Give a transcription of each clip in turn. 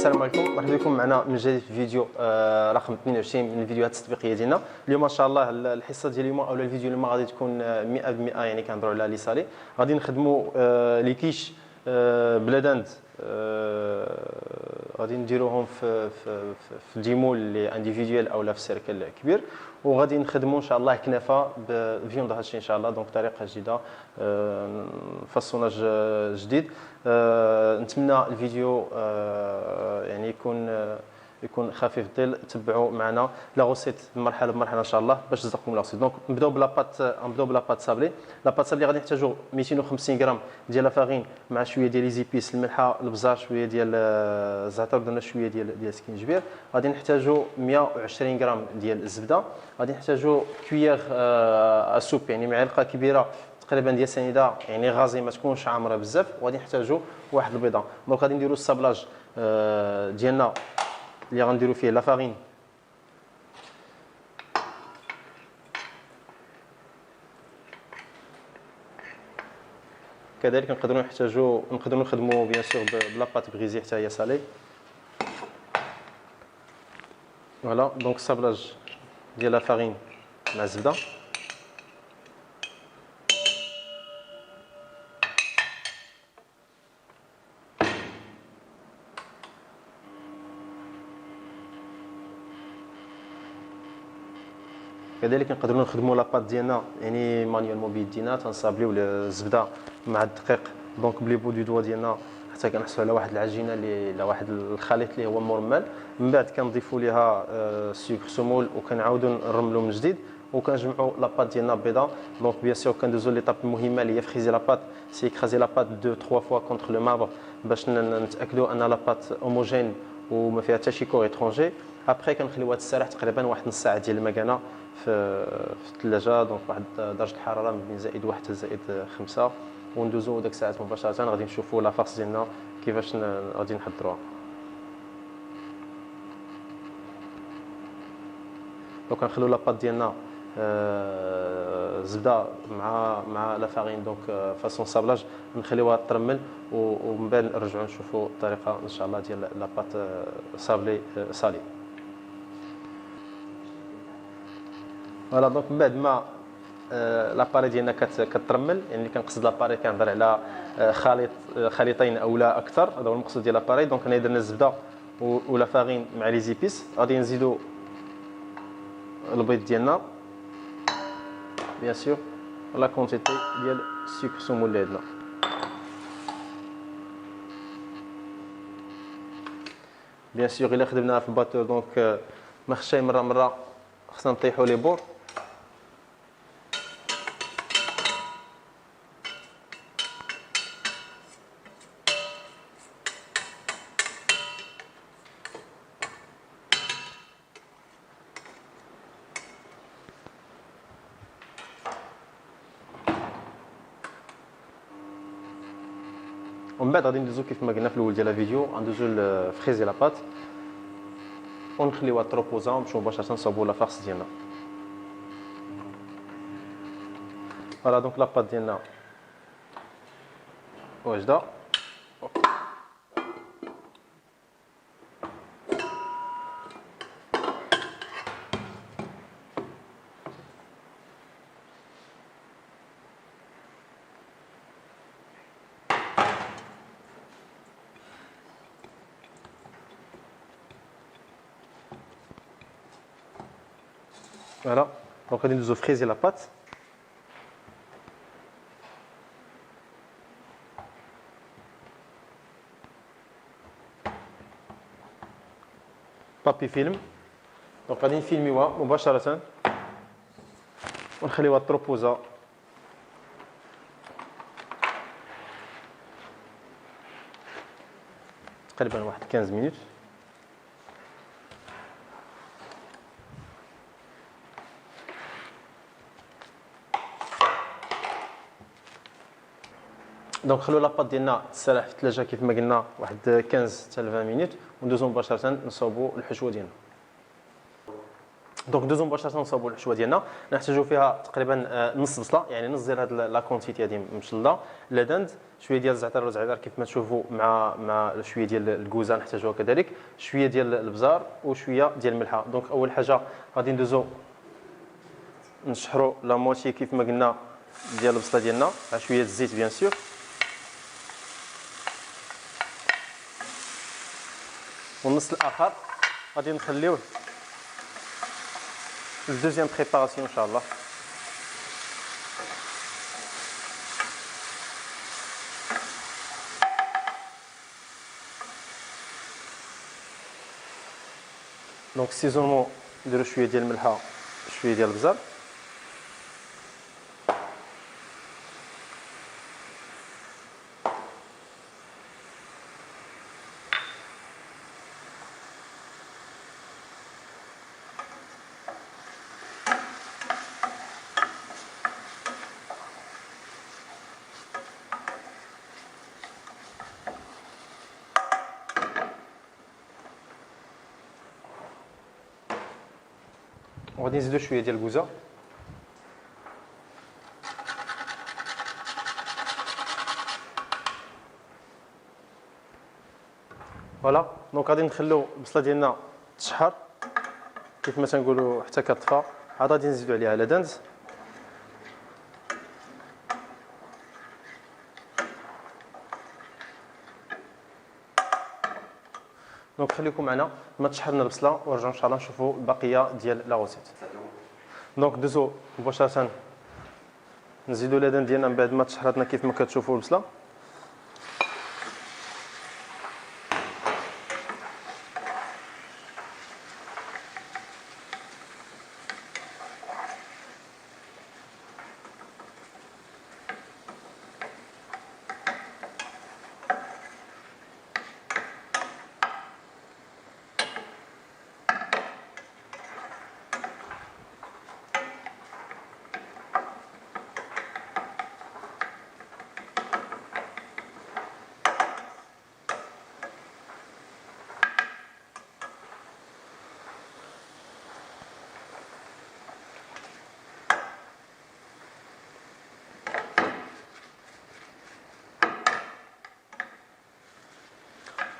السلام عليكم، مرحبا بكم معنا من جديد في فيديو رقم 22 من الفيديوهات التطبيقيه ديالنا. اليوم ان شاء الله الحصه ديال اليوم او الفيديو اليوم غادي تكون 100% يعني كنهضروا على لي سالي. غادي نخدموا لي كيش بلا دند، غادي نديروهم في ديمول اللي انديفيديوال او لا في سيركل كبير، وغادي نخدموا ان شاء الله كنافه بفيوند هادشي ان شاء الله. دونك طريقه جديده، فاسوناج جديد. نتمنى الفيديو يعني يكون خفيف الظل. تبعوا معنا لا غوسيت مرحله بمرحله ان شاء الله باش تزقكم لا غوسيت. دونك نبداو بلاباط صابلي. لاباط صابلي غادي نحتاجوا 250 غرام ديال لافارين مع شويه ديال لي زيبيس، الملحه، البزار، شويه ديال الزعتر، درنا شويه ديال السكينجبير. غادي نحتاجوا 120 غرام ديال الزبده. غادي نحتاجوا كويير اسوب يعني معلقه كبيره تقريبا ديال سنيده يعني غازي ما تكونش عامره بزاف. وغادي نحتاجوا واحد البيضه. دونك غادي نديروا الصابلاج ديالنا اللي غنديروا فيه لا فارين كذلك. نقدروا نخدموا بيان سور بلاباط بغيزي حتى هي سالي. فوالا دونك الصابلاج ديال لا فارين مع الزبده. كذلك نقدروا نخدموا لاباط ديالنا يعني مانيوالمون بيدينا، تنصابليو الزبده مع الدقيق دونك بلي بو دو دوا ديالنا حتى كنحصلوا على واحد العجينه اللي على واحد الخليط اللي هو مرمل. من بعد كنضيفوا ليها سكر سمول وكنعاودوا نرملوا من جديد وكنجمعوا لاباط ديالنا بيضاء. دونك بيان سور كندوزوا ليطاب المهمه اللي هي فريزي لاباط، سي كرازي لاباط 2 3 فوا كونتر لو ماربر باش نتاكدوا ان لاباط هوموجين وما فيها حتى شي كور اترونجي. ابخي كنخليوها تسرح تقريبا واحد نص ساعه ديال المكانه في الثلاجه. دونك واحد درجه الحراره من -1 حتى -5 وندوزو داك الساعات مباشره. غادي نشوفوا لا فارس ديالنا كيفاش غادي نحضروها. دونك نخليو لاباط ديالنا زبده مع لا فارين دونك فاصون صابلاج، نخليوها ترمل ومن بعد نرجعوا نشوفوا الطريقه ان شاء الله ديال لاباط صابلي سالي. فوالا دونك من بعد ما لاباري ديالنا كترمل، يعني اللي كنقصد لاباري كنهضر على خليطين او لا اكثر، هذا هو المقصود ديال لاباري. دونك هنا درنا الزبده ولا فارين مع لي زيبيس. غادي نزيدوا البيض ديالنا بيان سور لا كونتيتي ديال السكر سمول اللي عندنا. بيان سور الا خدمناها في الباتور دونك ما خصهاش مره خصنا نطيحوا لي بور. ومن بعد غادي ندوزو كيف ما قلنا في الاول ديال الفيديو، غندوزو لفريزي لاباط ونخليوها تروبوزا ونمشيو مباشره نصاوبو لا فارس ديالنا. فوالا دونك لاباط ديالنا واجده. Voilà, donc غادي ندوزو فريزي لاباط. بابي فيلم، دونك غادي نفيلميوها مباشره ونخليوها تروبوزا تقريبا واحد 15 مينوت. دونك خلو لاباط ديالنا تسرح في الثلاجه كيف ما قلنا واحد 15 حتى ل 20 مينوت وندوزو مباشره نصاوبوا الحشوه ديالنا. دونك دوزو مباشره نصاوبوا الحشوه ديالنا. نحتاجوا فيها تقريبا نص بصله، يعني نص ديال هاد لا كونتيتي هادي مشلده. لا دند، شويه ديال الزعتر والزعتر كيف ما تشوفوا، مع شويه ديال الكوزه نحتاجوها كذلك، شويه ديال البزار وشويه ديال الملحه. دونك اول حاجه غادي ندوزو نشحروا لا موتي كيف ما قلنا ديال البصله ديالنا مع شويه الزيت بيان سور. والنص الاخر غادي نخليوه الدوزيام بريباراسيون ان شاء الله. دونك سيزونمون نديرو شويه ديال الملحه، شويه ديال البزار. وغادي نزيدو شويه ديال الكوزه. فوالا، دونك غادي نخليو البصله ديالنا تشحر كيف ما تنقولوا حتى كطفى. عاد غادي نزيدو عليها لا دانز. دونك خليكم معنا ما تشحرنا البصله، ونرجعوا ان شاء الله نشوفوا البقيه ديال لا غوسيت. دونك دوزو مباشره نزيدو لا دان ديالنا من بعد ما تشحرتنا كيف ما كتشوفوا البصله.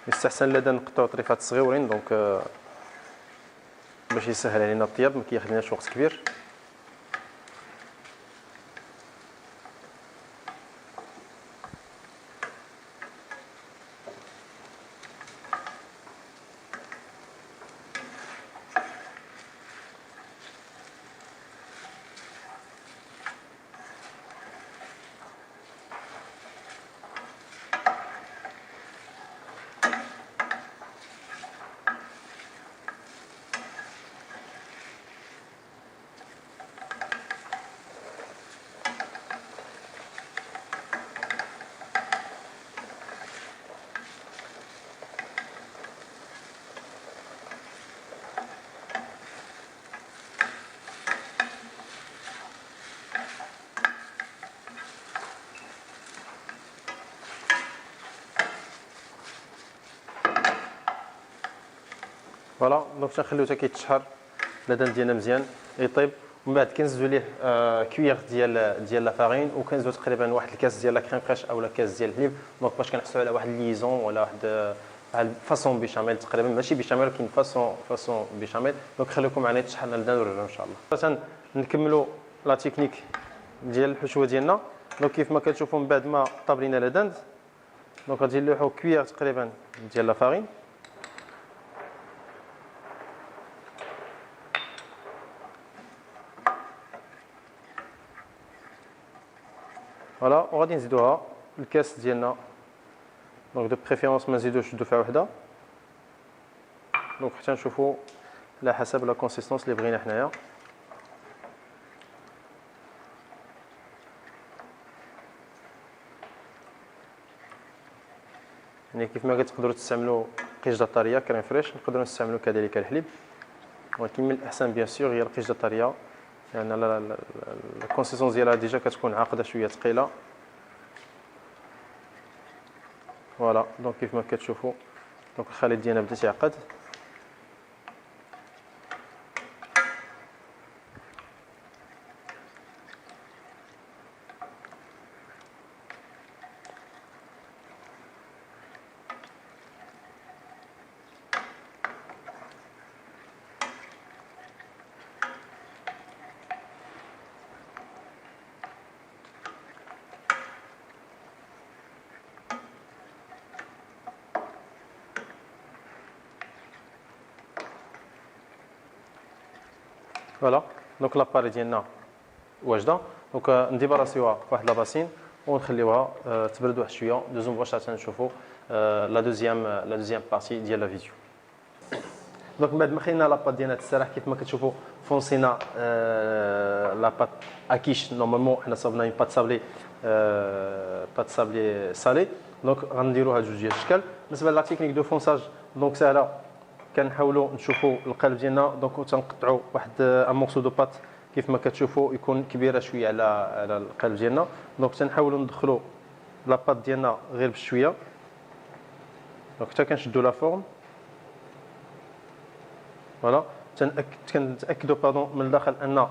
يستحسن لدى نقطعوا طريفات صغيورين، دونك باش يسهل علينا الطياب، ما كياخذناش وقت كبير. فوالا، دونك تنخليو حتى كيتشحر اللدان ديالنا مزيان يطيب. ومن بعد كنزيدو ليه كويير ديال لا فارين، وكنزيدو تقريبا واحد الكاس ديال لا كريم فريش او لا كاس ديال الحليب. دونك باش كنحصلوا على واحد ليزون ولا واحد فاصون بيشاميل تقريبا، ماشي بيشاميل ولكن فاصون بيشاميل. دونك خليكم معنا تشحرنا اللدان ونرجعوا ان شاء الله. مثلا نكملوا لا تكنيك ديال الحشوه ديالنا. دونك كيف ما كتشوفوا من بعد ما طاب لينا لدان، دونك غادي نلوحوا كويير تقريبا ديال لا فارين. فوالا، وغادي نزيدوها الكاس ديالنا. دونك دو بريفيرونس ما نزيدوش دفعه وحده، دونك حتى نشوفوا على حسب لا كونسيستونس اللي بغينا حنايا. يعني كيف ما كتقدروا تستعملوا قشده طريه كريم فريش، نقدروا نستعملوا كذلك الحليب، ولكن من الاحسن بيان سور هي القشده الطريه، لان يعني الكونسيستونس ديالها ديجا كتكون عاقده شويه ثقيله. فوالا، دونك كيف ما كتشوفوا دونك الخليط ديالنا بدا تيعقد. فوالا دونك لاباري ديالنا واجده. دونك نديباراسيوها فواحد لاباسين ونخليوها تبرد واحد شويه. دوزو مباشره نشوفوا لا دوزيام بارتي ديال لا فيديو. دونك من بعد ما خلينا لاباط ديالنا تسرح كيف ما كتشوفوا فونسينا لاباط اكيش. نورمالمون حنا صاوبنا اون بات سابلي سالي. دونك غنديروا هاد جوج ديال الاشكال. بالنسبه لا تكنيك دو فونساج دونك سهله، كنحاولوا نشوفوا القلب ديالنا. دونك تنقطعوا واحد ان مورسو دو بات كيف ما كتشوفوا يكون كبيره شويه على القلب ديالنا. دونك تنحاولوا ندخلوا لاباط ديالنا غير بشويه. دونك حتى كنشدوا لا فورم فوالا. كنتاكدوا باردون من الداخل ان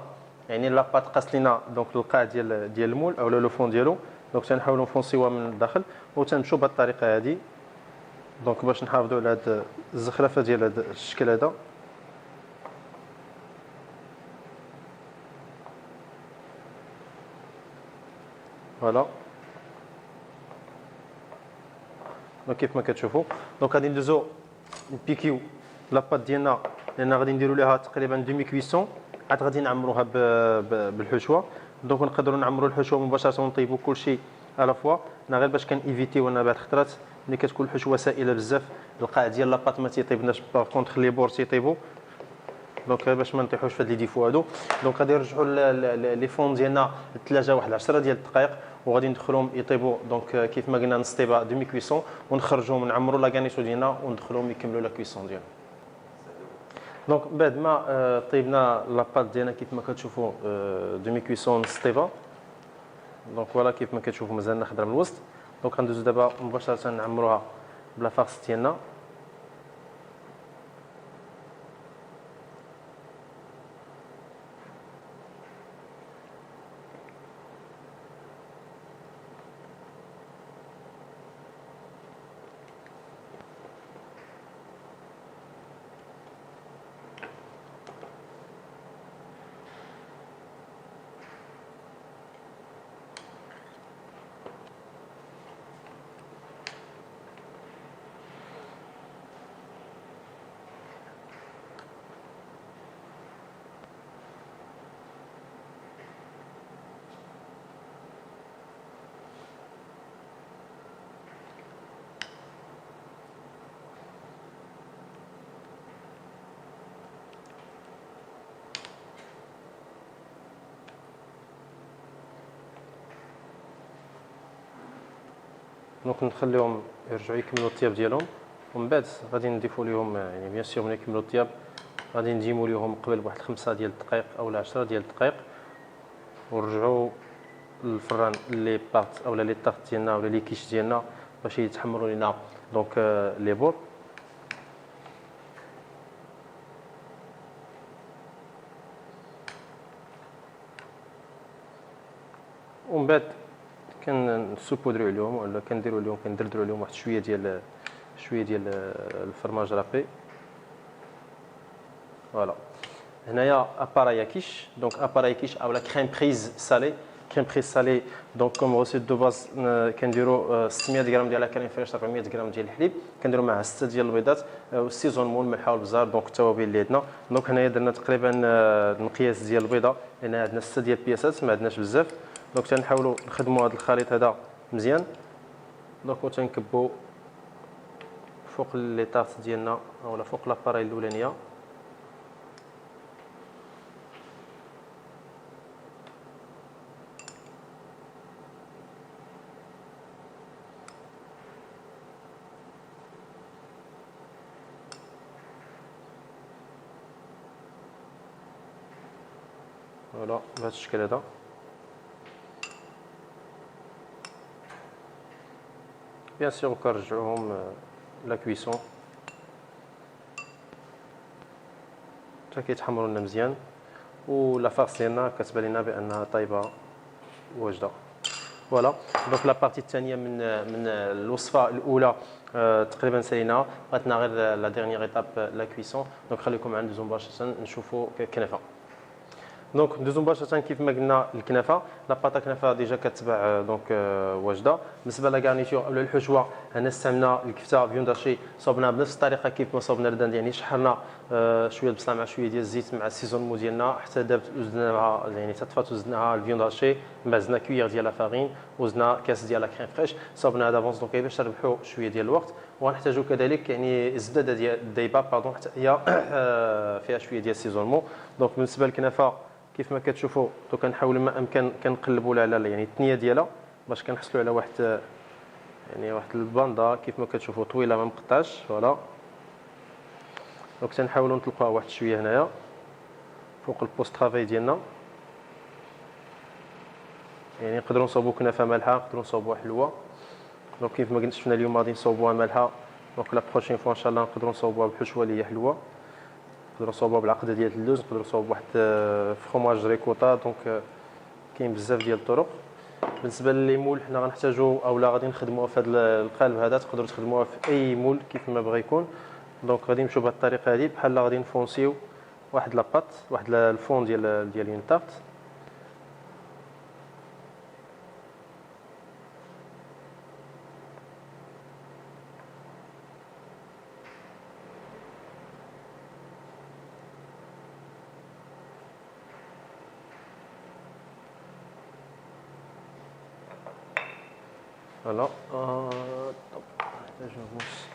يعني لاباط قاس لينا دونك القاع ديال المول او لو فون ديالو. دونك تنحاولوا نفونسيوها من الداخل وتنمشوا بهذه الطريقه هذه. دونك باش نحافظوا على هذه الزخرفه ديال هذا الشكل هذا. فوالا دونك كيف ما كتشوفوا دونك غادي ندوزو نبيكيو لاباط ديالنا لان غادي نديروا ليها تقريبا دومي كويسون. عاد غادي نعمروها بالحشوه. دونك نقدروا نعمروا الحشوه مباشره ونطيبوا كلشي على فوا. انا غير باش كنيفيتيو انا بعض الخطرات ملي كتكون الحشوه سائله بزاف القاع ديال لاباط ما تيطيبناش. باغ كونطخ لي بور تيطيبوا. دونك غير باش ما نطيحوش في هاد لي ديفو هادو. دونك غادي نرجعوا لي فون ديالنا للثلاجه واحد 10 ديال الدقائق وغادي ندخلوهم يطيبوا. دونك كيف ما قلنا نص طيبه دومي كويسون ونخرجوهم نعمروا لا غانيشو ديالنا وندخلوهم يكملوا لا كويسون ديالهم. دونك بعد ما طيبنا لاباط ديالنا كيف ما كتشوفوا دومي كويسون نص طيبه. دونك فوالا كيف ما كتشوفوا مازالنا خضره من الوسط. دونك غندوزو دابا مباشره نعمروها بلا فارس ديالنا. دونك نخليهم يرجعوا يكملوا الطياب ديالهم ومن بعد غادي نضيفوا لهم يعني بيان سور ملي يكملوا الطياب غادي نديموا لهم قبل بواحد 5 ديال الدقائق او 10 ديال الدقائق ونرجعوا للفران لي بارت او لي طارت ديالنا ولا لي كيش ديالنا باش يتحمروا لنا دونك لي بور. ومن بعد كنسوبودرو عليهم ولا كنديروا لهم كندردروا عليهم واحد شويه ديال الفرماج رابي. فوالا هنايا اباراي كيش. دونك اباراي كيش اولا كريم بريز سالي. كريم بريز سالي دونك كوم روسيت دو باز كنديروا 600 غرام ديال كريم فريش 400 غرام ديال الحليب. كنديروا معها 6 ديال البيضات والسيزونمون الملح والبزار. دونك التوابل اللي عندنا. دونك هنايا درنا تقريبا المقياس ديال البيضه لان عندنا 6 ديال البياسات ما عندناش بزاف. دونك تنحاولوا نخدموا هذا الخليط هذا مزيان. دونك وتنكبوا فوق لي طارت ديالنا اولا فوق لاباراي الاولانيه. فوالا بهذا الشكل هذا. بيان سور كنرجعوهم لا كويسون حتى كيتحمروا لنا مزيان ولا فارس ديالنا كتبان لنا بانها طايبه واجده. فوالا دونك لا بارتي الثانيه من الوصفه الاولى تقريبا ساليناها. بغاتنا غير لا ديرنيير ايتاب لا كويسون. دونك خليكم معنا ندوزو مباشره نشوفوا كنافه. دونك ندوزو مباشره كيف ما قلنا الكنافه. لاباطا كنافه ديجا كتباع دونك واجده. بالنسبه للغارنيتور او الحشوه هنا استعملنا الكفته فيونداشي صوبناها بنفس الطريقه كيف ما صوبنا الردان، يعني شحرنا شويه البصله مع شويه ديال الزيت مع السيزونمو ديالنا حتى دابت، وزدناها يعني تطفات، وزدناها الفيونداشي، من بعد زدنا كويير ديال لا فارين، وزدنا كاس ديال لا كريم فريش، صوبناها دافونس دونك باش نربحوا شويه ديال الوقت. وغنحتاجوا كذلك يعني الزبده ديال الديبا باردون حتى هي فيها شويه ديال السيزونمو. دونك بالنسبه للكنافه كيف ما كتشوفوا دوك كنحاول ما امكن كنقلبوا لها على يعني الثنيه ديالها باش كنحصلوا على واحد يعني واحد الباندا كيف ما كتشوفوا طويله ما مقطعش. فوالا دونك تنحاولوا نطلقوها واحد شويه هنايا فوق البوست طرافاي ديالنا. يعني نقدروا نصوبوا كنافه مالحه، نقدروا نصوبوها حلوه. دونك كيف ما قلت شفنا اليوم غادي نصوبوها مالحه، دونك لا بروشين فوا ان شاء الله نقدروا نصوبوها بحشوه اللي هي حلوه، نقدروا نصوبوها بالعقده ديال اللوز، نقدروا نصوبوا واحد فروماج ريكوتا. دونك كاين بزاف ديال الطرق. بالنسبه للمول حنا غنحتاجوا اولا غادي نخدموها في هذا القالب هذا، تقدروا تخدموها في اي مول كيف ما بغى يكون. دونك غادي نمشيو بهذه الطريقه هذه، بحال غادي نفونسيو واحد لاباط، واحد الفون ديال اون طارت. فوالا نحتاجو موس.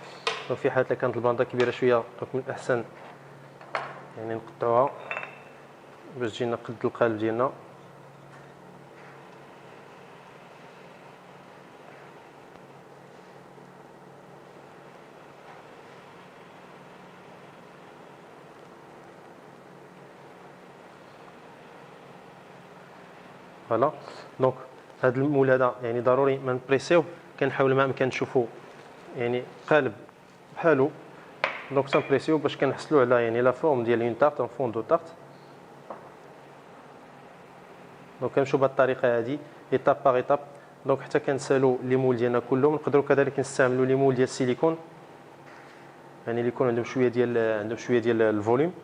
دونك في حالة كانت الباندا كبيرة شوية دونك من الأحسن يعني نقطعوها باش تجينا قد القالب ديالنا. فوالا دونك هذا المول هذا يعني ضروري ما نبريسيوه، كنحاول ما امكن نشوفوا يعني قالب بحالو. دونك تنبريسيو باش كنحصلوا على يعني لا فورم ديال اون طارت، ان فون دو طارت. دونك كنمشيو بهذه الطريقه هذه ايتاب باغ ايتاب. دونك حتى كنسالوا لي مول ديالنا كلهم. نقدروا كذلك نستعملوا لي مول ديال السيليكون، يعني اللي يكون عندهم شويه ديال الفوليوم.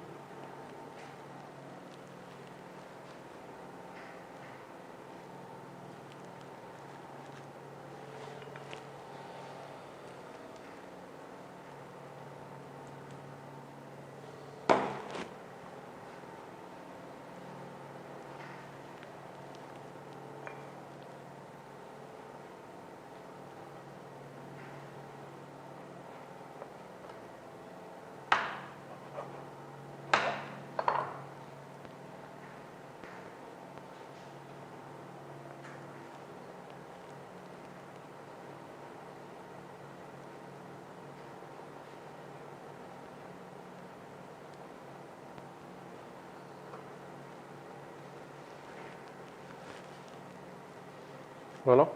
فوالا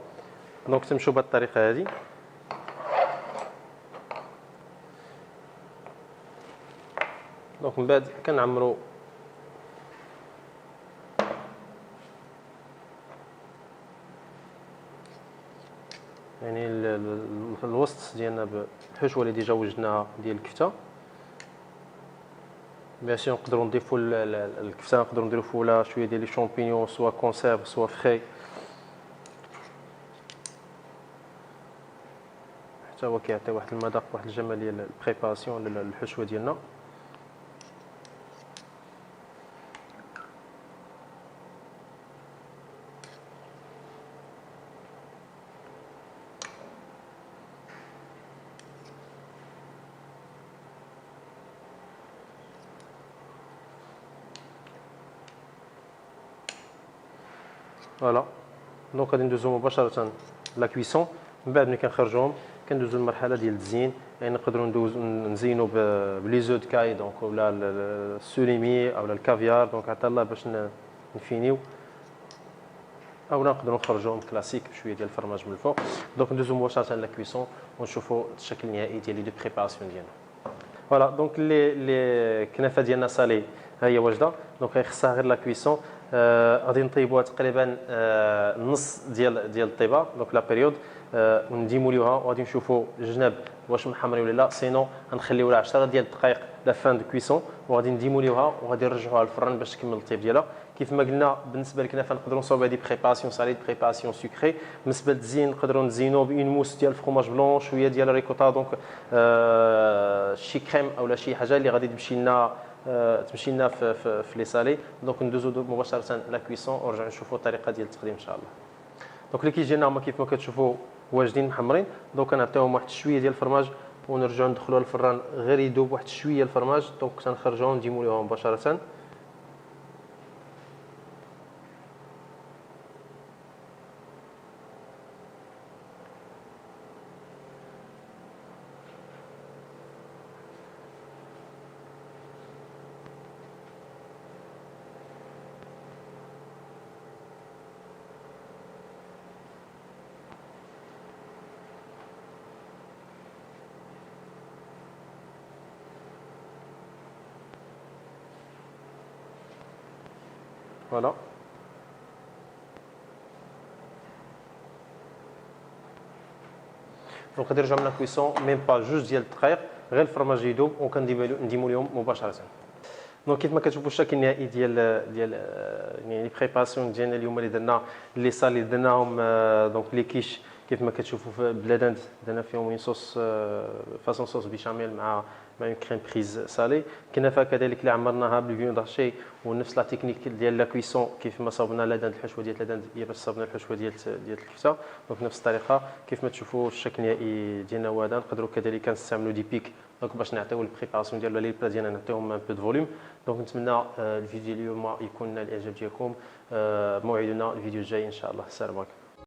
دونك تمشيو بهذه الطريقه هذه. دونك من بعد كنعمروا يعني الوسط ديالنا بالحشوه اللي ديجا وجدناها ديال الكفته. بيان سور نقدروا نضيفوا الكفته، نقدروا نديروا فيها شويه ديال لي شامبينيون سوا كونسيرف سوا فري، حتى هو كيعطي واحد المذاق واحد الجماليه للبريباراسيون للحشوه ديالنا. فوالا دونك غادي ندوزو مباشره لا كويسون. من بعد ملي كنخرجوهم كندوزو المرحله ديال التزيين، يعني نقدروا نزينوا بلي زو د كاي دونك ولا السوليمي او الكافيار، دونك عطا الله باش نفينيو، او نقدروا نخرجوهم كلاسيك بشويه ديال الفرماج من الفوق. دونك ندوزو مباشره لا كويسون ونشوفوا الشكل النهائي ديال لي بريباراسيون ديالنا. فوالا دونك لي كنافه ديالنا سالي ها هي واجده. دونك خصها غير لا كويسون. غادي نطيبوها تقريبا نص ديال الطيبه دونك لا بيريود، ونديموليوها وغادي نشوفوا الجناب واش محمرين ولا لا. سينو غنخليو لها 10 ديال الدقائق لا فان دو كويسون، وغادي نديموليوها وغادي نرجعوها للفران باش تكمل الطيب ديالها. كيف ما قلنا بالنسبه للكنافه نقدروا نصاوبوا هذه بريباراسيون سالي بريباراسيون سكري. بالنسبه للتزيين نقدروا نزينوا بين موس ديال الفرماج بلون شويه ديال الريكوتا دونك شي كريم اولا شي حاجه اللي غادي تمشي لنا في لي سالي. دونك ندوزو مباشره لا كويسون ونرجعوا نشوفوا الطريقه ديال التقديم ان شاء الله. دونك اللي كيجينا هما كيف ما كتشوفوا واجدين محمرين. دونك كنعطيوهم واحد شويه ديال الفرماج ونرجعوا ندخلوها للفران غير يذوب واحد شويه الفرماج. دونك تنخرجوها ونديموليوها مباشره. فوالا دونك غادي نرجعوا من لا كويسون ميم با جوج ديال الدقائق غير الفرماج يذوب وكنديموا لهم مباشره. دونك كيف ما كتشوفوا الشكل النهائي ديال يعني لي بريباراسيون ديالنا اليوم اللي درنا لي صال اللي درناهم. دونك لي كيش كيف ما كتشوفوا بلا دند درنا فيهم اون صوص فاصون صوص بيشاميل مع اون كريم بريز سالي. كنافه كذلك اللي عمرناها بالفيون داشي ونفس لا تكنيك ديال لا كويسون كيف ما صاوبنا لا دند الحشوه ديال لا دند هي باش صاوبنا الحشوه ديال الكفته. دونك نفس الطريقه كيف ما تشوفوا الشكل النهائي ديالنا هو هذا. نقدروا كذلك نستعملوا دي بيك دونك باش نعطيو البريباراسيون ديالو لي بلا ديالنا نعطيوهم ان بو دو فوليوم. دونك نتمنى الفيديو اليوم يكون الاعجاب ديالكم. موعدنا الفيديو الجاي ان شاء الله. السلام عليكم.